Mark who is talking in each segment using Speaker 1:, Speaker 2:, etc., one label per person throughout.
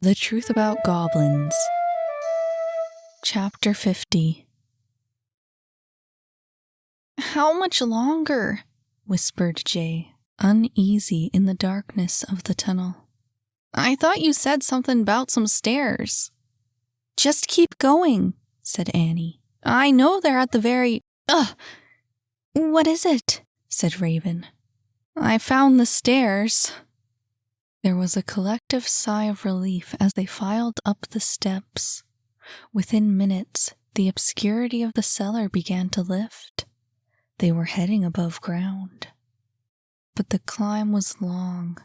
Speaker 1: The Truth About Goblins. Chapter 50. "How much longer?" whispered Jay, uneasy in the darkness of the tunnel. "I thought you said something about some stairs." "Just keep going," said Annie. "I know they're at the very— Ugh! What is it?" said Raven. "I found the stairs." There was a collective sigh of relief as they filed up the steps. Within minutes, the obscurity of the cellar began to lift. They were heading above ground. But the climb was long.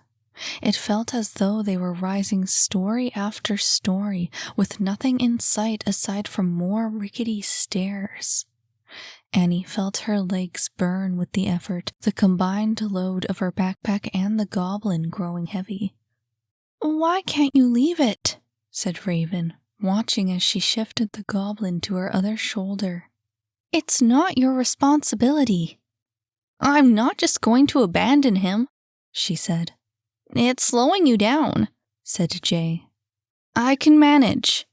Speaker 1: It felt as though they were rising story after story, with nothing in sight aside from more rickety stairs. Annie felt her legs burn with the effort, the combined load of her backpack and the goblin growing heavy. "Why can't you leave it?" said Raven, watching as she shifted the goblin to her other shoulder. "It's not your responsibility." "I'm not just going to abandon him," she said. "It's slowing you down," said Jay. "I can manage."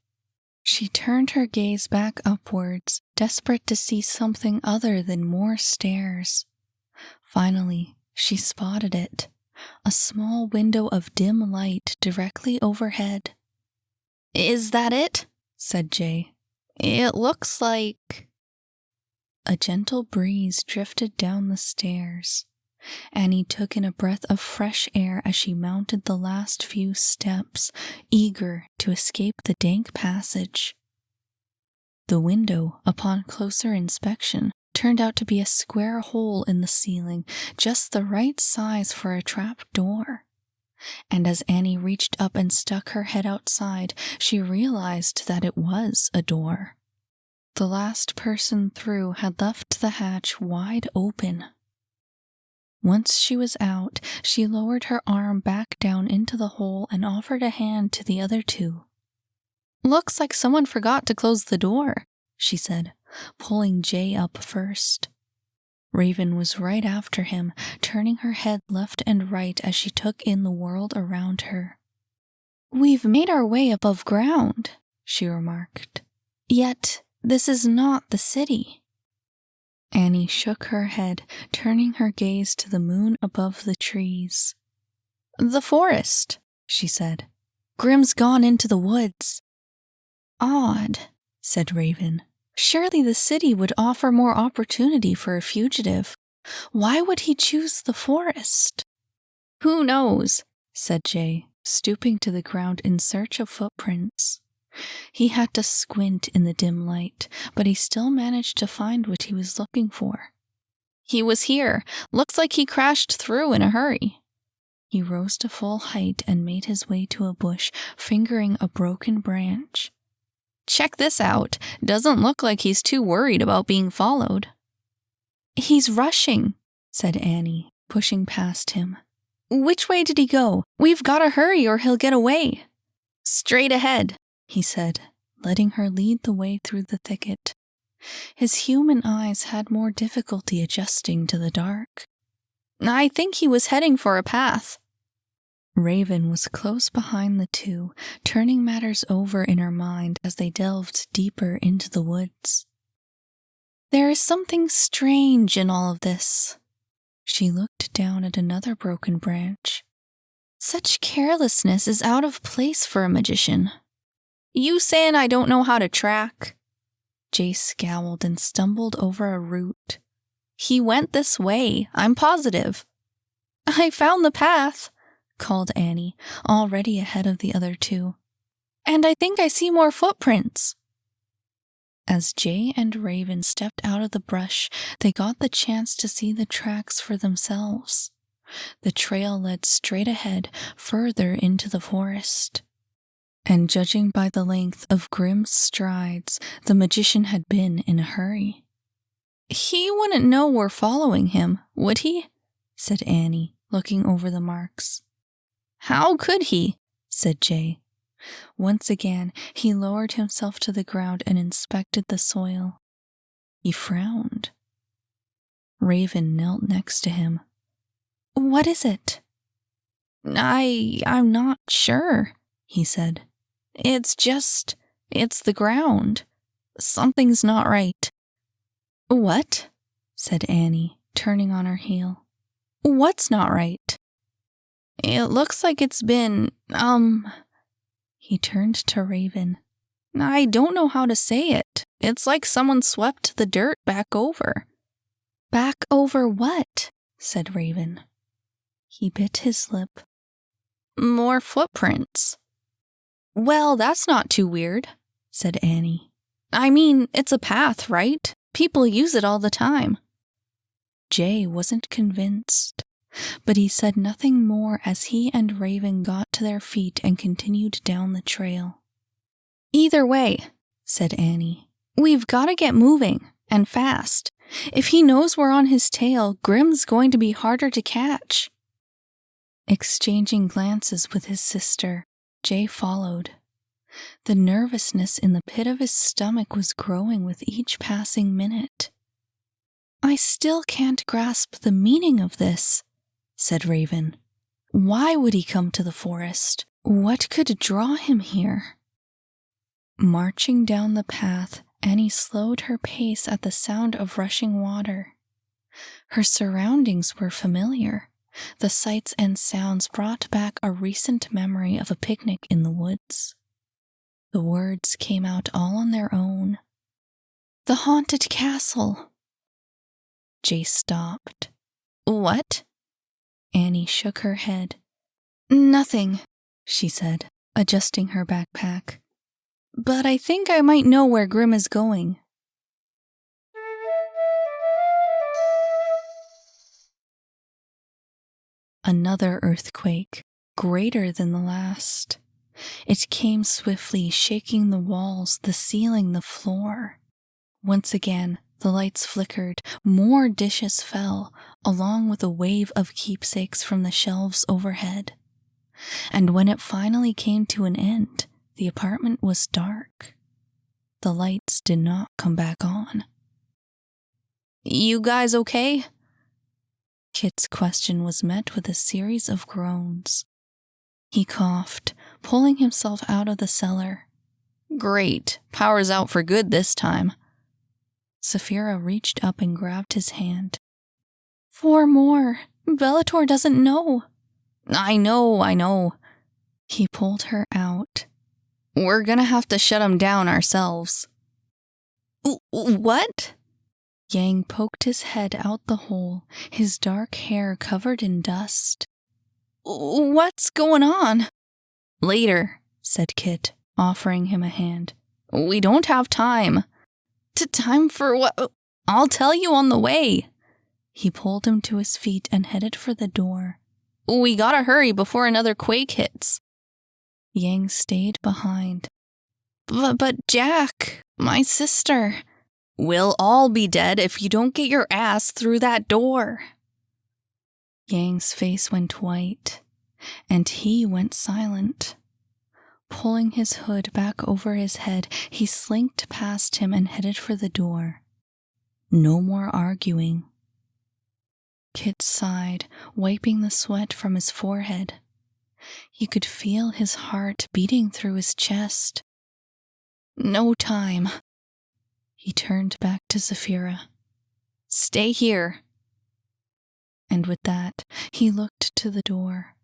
Speaker 1: She turned her gaze back upwards, desperate to see something other than more stairs. Finally, she spotted it, a small window of dim light directly overhead. "Is that it?" said Jay. "It looks like—" A gentle breeze drifted down the stairs. Annie took in a breath of fresh air as she mounted the last few steps, eager to escape the dank passage. The window, upon closer inspection, turned out to be a square hole in the ceiling, just the right size for a trap door. And as Annie reached up and stuck her head outside, she realized that it was a door. The last person through had left the hatch wide open. Once she was out, she lowered her arm back down into the hole and offered a hand to the other two. "Looks like someone forgot to close the door," she said, pulling Jay up first. Raven was right after him, turning her head left and right as she took in the world around her. "We've made our way above ground," she remarked. "Yet this is not the city." Annie shook her head, turning her gaze to the moon above the trees. "The forest," she said. "Grim's gone into the woods." "Odd," said Raven. "Surely the city would offer more opportunity for a fugitive. Why would he choose the forest?" "Who knows?" said Jay, stooping to the ground in search of footprints. He had to squint in the dim light, but he still managed to find what he was looking for. "He was here. Looks like he crashed through in a hurry." He rose to full height and made his way to a bush, fingering a broken branch. "Check this out. Doesn't look like he's too worried about being followed." "He's rushing," said Annie, pushing past him. "Which way did he go? We've got to hurry or he'll get away." "Straight ahead," he said, letting her lead the way through the thicket. His human eyes had more difficulty adjusting to the dark. "I think he was heading for a path." Raven was close behind the two, turning matters over in her mind as they delved deeper into the woods. "There is something strange in all of this." She looked down at another broken branch. "Such carelessness is out of place for a magician." "You saying I don't know how to track?" Jay scowled and stumbled over a root. "He went this way, I'm positive." "I found the path," called Annie, already ahead of the other two. "And I think I see more footprints." As Jay and Raven stepped out of the brush, they got the chance to see the tracks for themselves. The trail led straight ahead, further into the forest. And judging by the length of Grim's strides, the magician had been in a hurry. "He wouldn't know we're following him, would he?" said Annie, looking over the marks. "How could he?" said Jay. Once again, he lowered himself to the ground and inspected the soil. He frowned. Raven knelt next to him. "What is it?" I'm not sure," he said. It's the ground. Something's not right." "What?" said Annie, turning on her heel. "What's not right?" "It looks like it's been, He turned to Raven. "I don't know how to say it. It's like someone swept the dirt back over." "Back over what?" said Raven. He bit his lip. "More footprints." "Well, that's not too weird," said Annie. "I mean, it's a path, right? People use it all the time." Jay wasn't convinced, but he said nothing more as he and Raven got to their feet and continued down the trail. "Either way," said Annie, "we've got to get moving, and fast. If he knows we're on his tail, Grim's going to be harder to catch." Exchanging glances with his sister, Jay followed. The nervousness in the pit of his stomach was growing with each passing minute. "I still can't grasp the meaning of this," said Raven. "Why would he come to the forest? What could draw him here?" Marching down the path, Annie slowed her pace at the sound of rushing water. Her surroundings were familiar. The sights and sounds brought back a recent memory of a picnic in the woods. The words came out all on their own. "The haunted castle." Jay stopped. "What?" Annie shook her head. "Nothing," she said, adjusting her backpack. "But I think I might know where Grim is going." Another earthquake, greater than the last. It came swiftly, shaking the walls, the ceiling, the floor. Once again, the lights flickered, more dishes fell, along with a wave of keepsakes from the shelves overhead. And when it finally came to an end, the apartment was dark. The lights did not come back on. "You guys okay?" Kit's question was met with a series of groans. He coughed, pulling himself out of the cellar. "Great, power's out for good this time." Saphira reached up and grabbed his hand. "4 more. Bellator doesn't know." I know. He pulled her out. "We're gonna have to shut him down ourselves." "What?" Yang poked his head out the hole, his dark hair covered in dust. "What's going on?" "Later," said Kit, offering him a hand. "We don't have time." Time for what? I'll tell you on the way." He pulled him to his feet and headed for the door. "We gotta hurry before another quake hits." Yang stayed behind. But Jack, my sister. We'll all be dead if you don't get your ass through that door." Yang's face went white, and he went silent. Pulling his hood back over his head, he slinked past him and headed for the door. No more arguing. Kit sighed, wiping the sweat from his forehead. He could feel his heart beating through his chest. "No time." He turned back to Saphira. "Stay here." And with that, he looked to the door.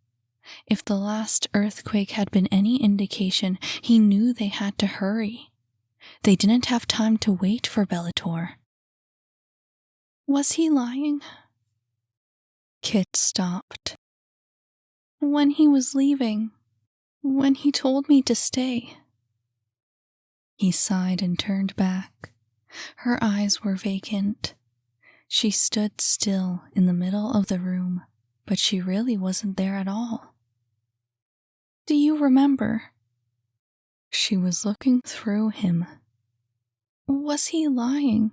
Speaker 1: If the last earthquake had been any indication, he knew they had to hurry. They didn't have time to wait for Bellator. Was he lying? Kit stopped. When he was leaving, when he told me to stay. He sighed and turned back. Her eyes were vacant. She stood still in the middle of the room, but she really wasn't there at all. "Do you remember?" She was looking through him. "Was he lying?"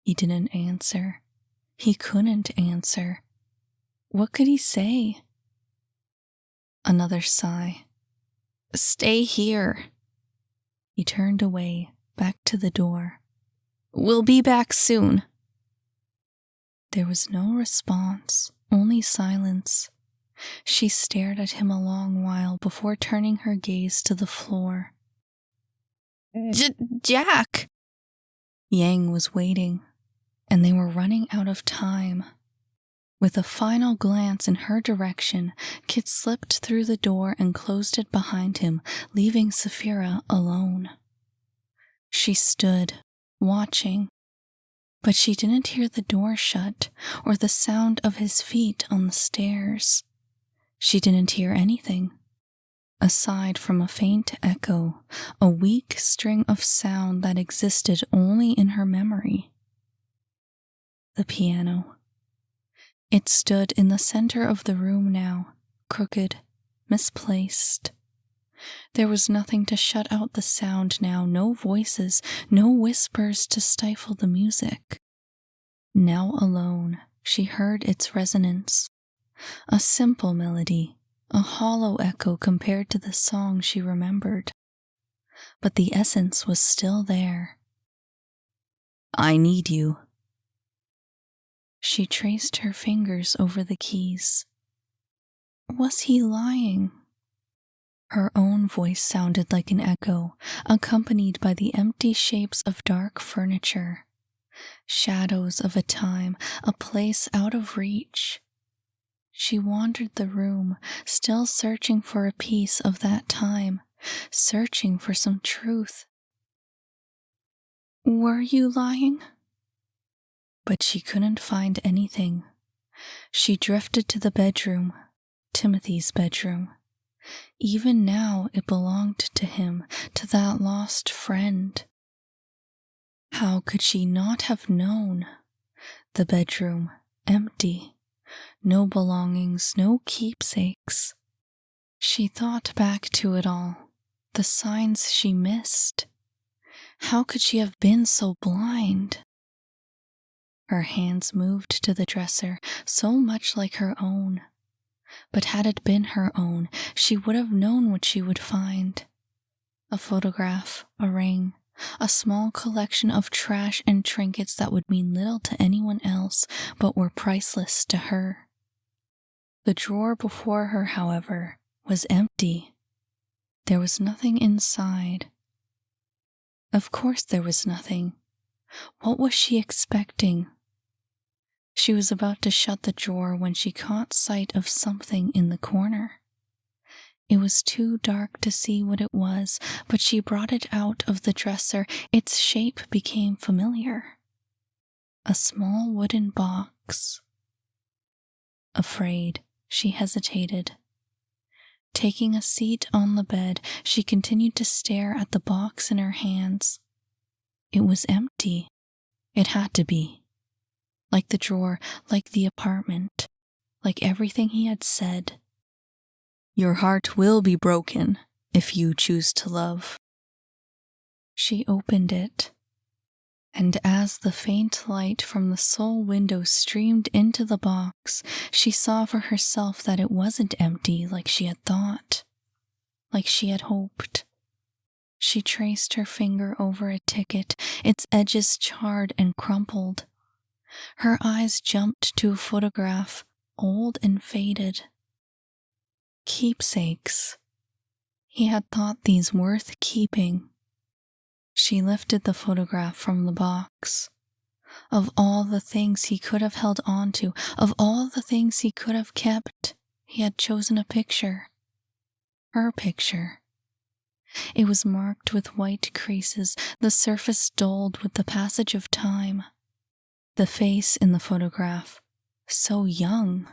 Speaker 1: He didn't answer. He couldn't answer. What could he say? Another sigh. "Stay here." He turned away, back to the door. "We'll be back soon." There was no response, only silence. She stared at him a long while before turning her gaze to the floor. Jack! Yang was waiting, and they were running out of time. With a final glance in her direction, Kit slipped through the door and closed it behind him, leaving Saphira alone. She stood, watching, but she didn't hear the door shut or the sound of his feet on the stairs. She didn't hear anything, aside from a faint echo, a weak string of sound that existed only in her memory. The piano. It stood in the center of the room now, crooked, misplaced. There was nothing to shut out the sound now, no voices, no whispers to stifle the music. Now alone, she heard its resonance. A simple melody, a hollow echo compared to the song she remembered. But the essence was still there. I need you. She traced her fingers over the keys. Was he lying? Her own voice sounded like an echo, accompanied by the empty shapes of dark furniture. Shadows of a time, a place out of reach. She wandered the room, still searching for a piece of that time, searching for some truth. Were you lying? But she couldn't find anything. She drifted to the bedroom, Timothy's bedroom. Even now it belonged to him, to that lost friend. How could she not have known? The bedroom, empty. No belongings, no keepsakes. She thought back to it all, the signs she missed. How could she have been so blind? Her hands moved to the dresser, so much like her own. But had it been her own, she would have known what she would find. A photograph, a ring, a small collection of trash and trinkets that would mean little to anyone else, but were priceless to her. The drawer before her, however, was empty. There was nothing inside. Of course there was nothing. What was she expecting? She was about to shut the drawer when she caught sight of something in the corner. It was too dark to see what it was, but she brought it out of the dresser. Its shape became familiar. A small wooden box. Afraid, she hesitated. Taking a seat on the bed, she continued to stare at the box in her hands. It was empty. It had to be. Like the drawer, like the apartment, like everything he had said. Your heart will be broken if you choose to love. She opened it, and as the faint light from the sole window streamed into the box, she saw for herself that it wasn't empty like she had thought, like she had hoped. She traced her finger over a ticket, its edges charred and crumpled. Her eyes jumped to a photograph, old and faded. Keepsakes. He had thought these worth keeping. She lifted the photograph from the box. Of all the things he could have held on to, of all the things he could have kept, he had chosen a picture. Her picture. It was marked with white creases, the surface dulled with the passage of time. The face in the photograph, so young.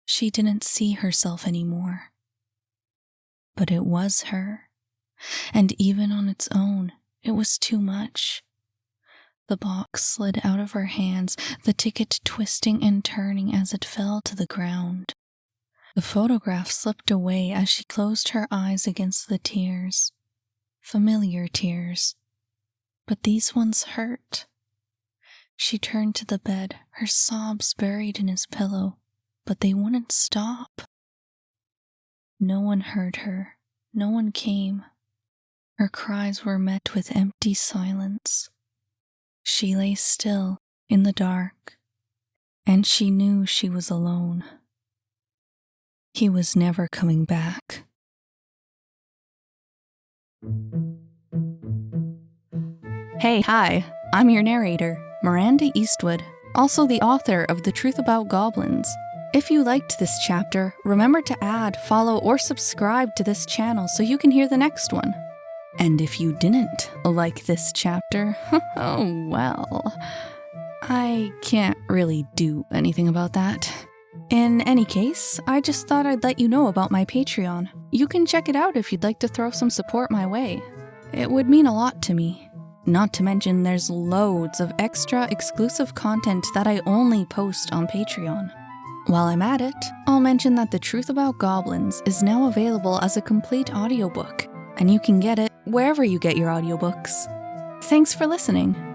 Speaker 1: She didn't see herself anymore. But it was her, and even on its own, it was too much. The box slid out of her hands, the ticket twisting and turning as it fell to the ground. The photograph slipped away as she closed her eyes against the tears. Familiar tears. But these ones hurt. She turned to the bed, her sobs buried in his pillow, but they wouldn't stop. No one heard her. No one came. Her cries were met with empty silence. She lay still in the dark, and she knew she was alone. He was never coming back. Hey, hi, I'm your narrator, Miranda Eastwood, also the author of The Truth About Goblins. If you liked this chapter, remember to add, follow, or subscribe to this channel so you can hear the next one. And if you didn't like this chapter, oh well, I can't really do anything about that. In any case, I just thought I'd let you know about my Patreon. You can check it out if you'd like to throw some support my way. It would mean a lot to me. Not to mention there's loads of extra exclusive content that I only post on Patreon. While I'm at it, I'll mention that The Truth About Goblins is now available as a complete audiobook, and you can get it wherever you get your audiobooks. Thanks for listening.